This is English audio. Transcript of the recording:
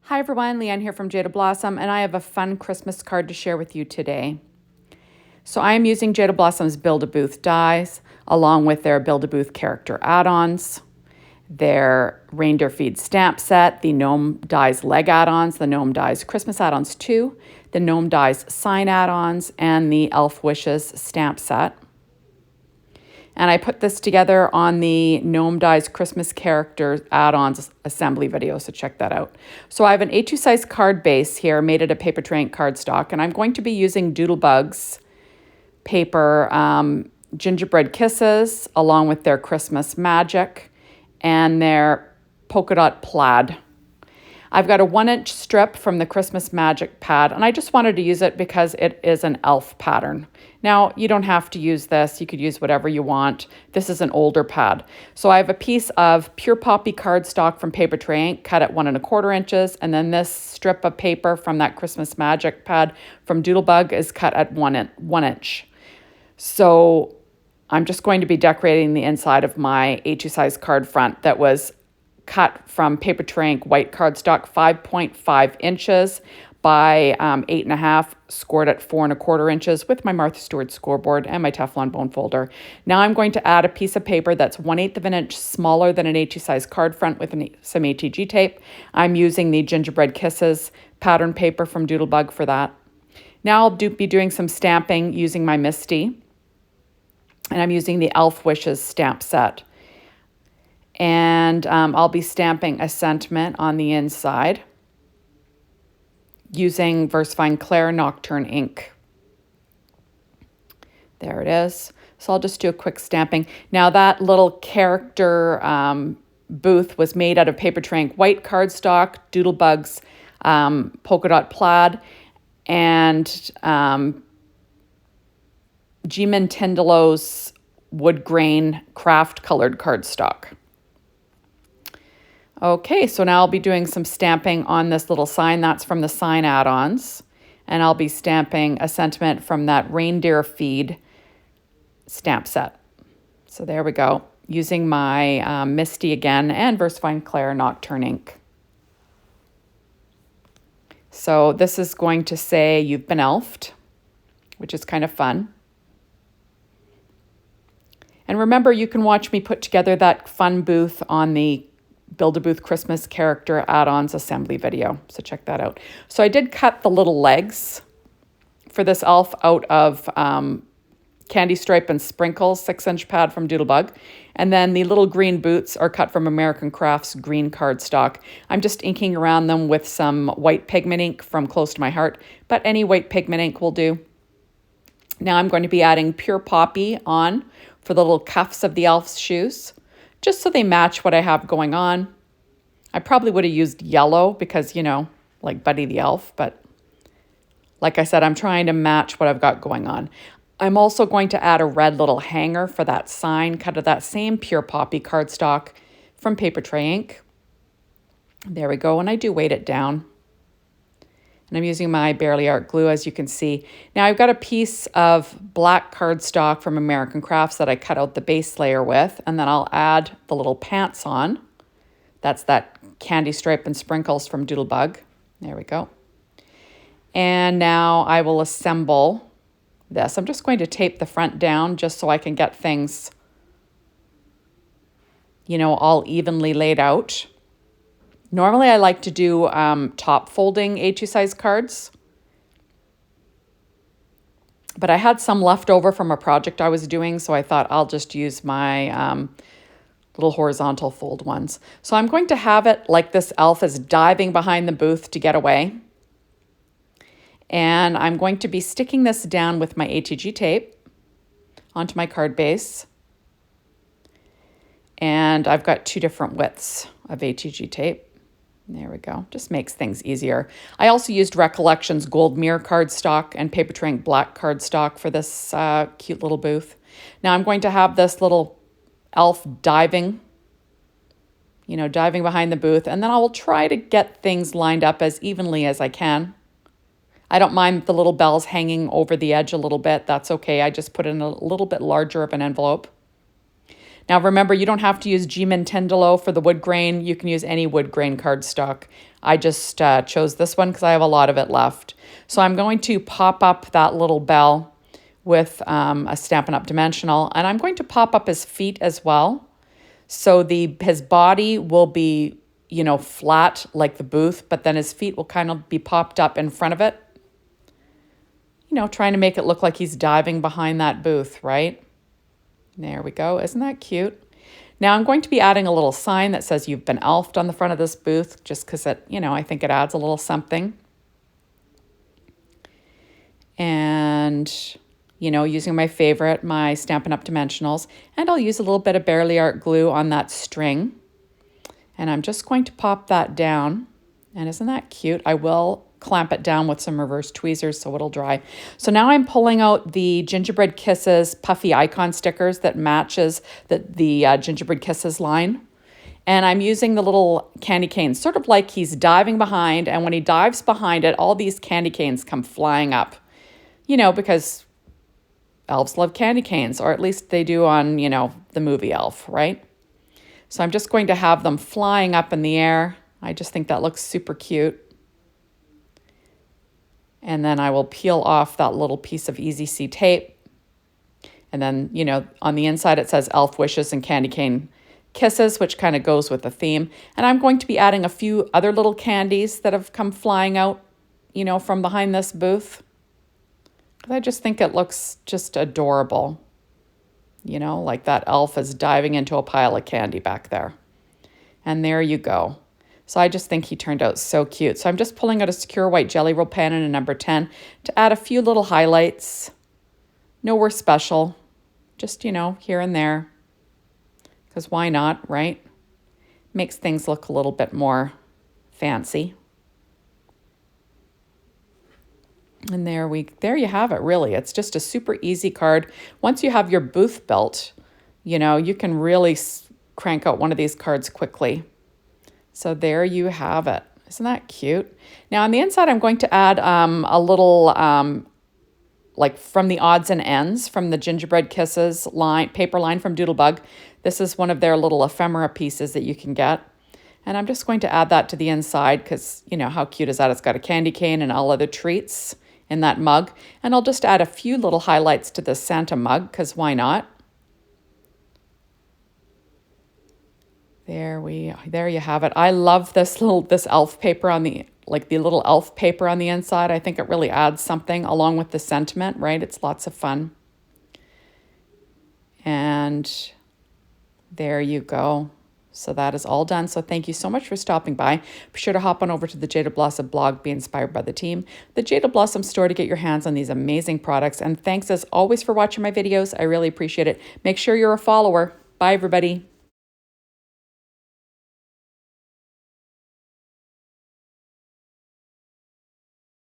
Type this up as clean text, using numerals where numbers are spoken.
Hi everyone, Leanne here from Jaded Blossom, and I have a fun Christmas card to share with you today. So I am using Jaded Blossom's Build-A-Booth dies, along with their Build-A-Booth character add-ons, their Reindeer Feed stamp set, the Gnome dies Leg Add Ons, the Gnome dies Christmas Add Ons 2, the Gnome dies Sign Add Ons, and the Elf Wishes stamp set. And I put this together on the Gnome Dies Christmas Character Add-ons assembly video, so check that out. So I have an A2 size card base here made out of paper tray ink cardstock, and I'm going to be using Doodlebug's paper Gingerbread Kisses, along with their Christmas Magic and their polka dot plaid. I've got a 1-inch strip from the Christmas Magic pad, and I just wanted to use it because it is an elf pattern. Now, you don't have to use this. You could use whatever you want. This is an older pad. So I have a piece of pure poppy cardstock from paper tray ink cut at 1 1/4 inches, and then this strip of paper from that Christmas Magic pad from Doodlebug is cut at 1 inch. So I'm just going to be decorating the inside of my A2 size card front that was cut from paper tray ink white cardstock, 5.5 inches by 8.5, scored at 4 1/4 inches with my Martha Stewart scoreboard and my Teflon bone folder. Now I'm going to add a piece of paper that's 1/8 of an inch smaller than an A2 size card front with some ATG tape. I'm using the Gingerbread Kisses pattern paper from Doodlebug for that. Now I'll be doing some stamping using my Misty, and I'm using the Elf Wishes stamp set. And I'll be stamping a sentiment on the inside using VersaFine Clair Nocturne ink. There it is. So I'll just do a quick stamping. Now that little character booth was made out of paper tray ink white cardstock, Doodlebug's polka dot plaid, and G-Min Tindelo's wood grain craft colored cardstock. Okay, so now I'll be doing some stamping on this little sign. That's from the Sign Add Ons. And I'll be stamping a sentiment from that Reindeer Feed stamp set. So there we go, using my Misty again and VersaFine Clair Nocturne ink. So this is going to say, "You've been elfed," which is kind of fun. And remember, you can watch me put together that fun booth on the Build-A-Booth Christmas Character Add-ons assembly video, so check that out. So I did cut the little legs for this elf out of Candy Stripe and Sprinkles 6-inch pad from Doodlebug, and then the little green boots are cut from American Crafts green cardstock. I'm just inking around them with some white pigment ink from Close to My Heart, but any white pigment ink will do. Now I'm going to be adding pure poppy on for the little cuffs of the elf's shoes, just so they match what I have going on. I probably would have used yellow because, you know, like Buddy the Elf, but like I said, I'm trying to match what I've got going on. I'm also going to add a red little hanger for that sign, cut of that same pure poppy cardstock from paper tray ink. There we go, and I do weight it down. And I'm using my Barely Art glue, as you can see. Now I've got a piece of black cardstock from American Crafts that I cut out the base layer with, and then I'll add the little pants on. That's that Candy Stripe and Sprinkles from Doodlebug. There we go. And now I will assemble this. I'm just going to tape the front down just so I can get things, you know, all evenly laid out. Normally I like to do top folding A2 size cards, but I had some left over from a project I was doing, so I thought I'll just use my little horizontal fold ones. So I'm going to have it like this elf is diving behind the booth to get away. And I'm going to be sticking this down with my ATG tape onto my card base. And I've got 2 different widths of ATG tape. There we go. Just makes things easier. I also used Recollections Gold Mirror cardstock and paper tray ink black cardstock for this cute little booth. Now I'm going to have this little elf diving, you know, diving behind the booth, and then I will try to get things lined up as evenly as I can. I don't mind the little bells hanging over the edge a little bit. That's okay. I just put in a little bit larger of an envelope. Now remember, you don't have to use G-Min Tindelo for the wood grain. You can use any wood grain cardstock. I just chose this one because I have a lot of it left. So I'm going to pop up that little bell with a Stampin' Up! Dimensional, and I'm going to pop up his feet as well. So his body will be, you know, flat like the booth, but then his feet will kind of be popped up in front of it. You know, trying to make it look like he's diving behind that booth, right? There we go. Isn't that cute? Now I'm going to be adding a little sign that says you've been elfed on the front of this booth, just because it, you know, I think it adds a little something. And, you know, using my favorite, my Stampin' Up! Dimensionals, and I'll use a little bit of Bearly Art glue on that string. And I'm just going to pop that down. And isn't that cute? I will clamp it down with some reverse tweezers so it'll dry. So now I'm pulling out the Gingerbread Kisses puffy icon stickers that matches the Gingerbread Kisses line. And I'm using the little candy canes, sort of like he's diving behind. And when he dives behind it, all these candy canes come flying up. You know, because elves love candy canes, or at least they do on, you know, the movie Elf, right? So I'm just going to have them flying up in the air. I just think that looks super cute. And then I will peel off that little piece of Easy C tape. And then, you know, on the inside it says Elf Wishes and Candy Cane Kisses, which kind of goes with the theme. And I'm going to be adding a few other little candies that have come flying out, you know, from behind this booth. I just think it looks just adorable. You know, like that elf is diving into a pile of candy back there. And there you go. So I just think he turned out so cute. So I'm just pulling out a secure white jelly roll pen and a number 10 to add a few little highlights. Nowhere special, just, you know, here and there. Because why not, right? Makes things look a little bit more fancy. And there you have it, really. It's just a super easy card. Once you have your booth built, you know, you can really crank out one of these cards quickly. So there you have it. Isn't that cute? Now on the inside, I'm going to add a little, like from the odds and ends from the Gingerbread Kisses line, paper line from Doodlebug. This is one of their little ephemera pieces that you can get. And I'm just going to add that to the inside because, you know, how cute is that? It's got a candy cane and all other treats in that mug. And I'll just add a few little highlights to the Santa mug because why not? There you have it. I love this elf paper on the, like the little elf paper on the inside. I think it really adds something along with the sentiment, right? It's lots of fun. And there you go. So that is all done. So thank you so much for stopping by. Be sure to hop on over to the Jaded Blossom blog, Be Inspired by the Team, the Jaded Blossom store to get your hands on these amazing products. And thanks as always for watching my videos. I really appreciate it. Make sure you're a follower. Bye, everybody.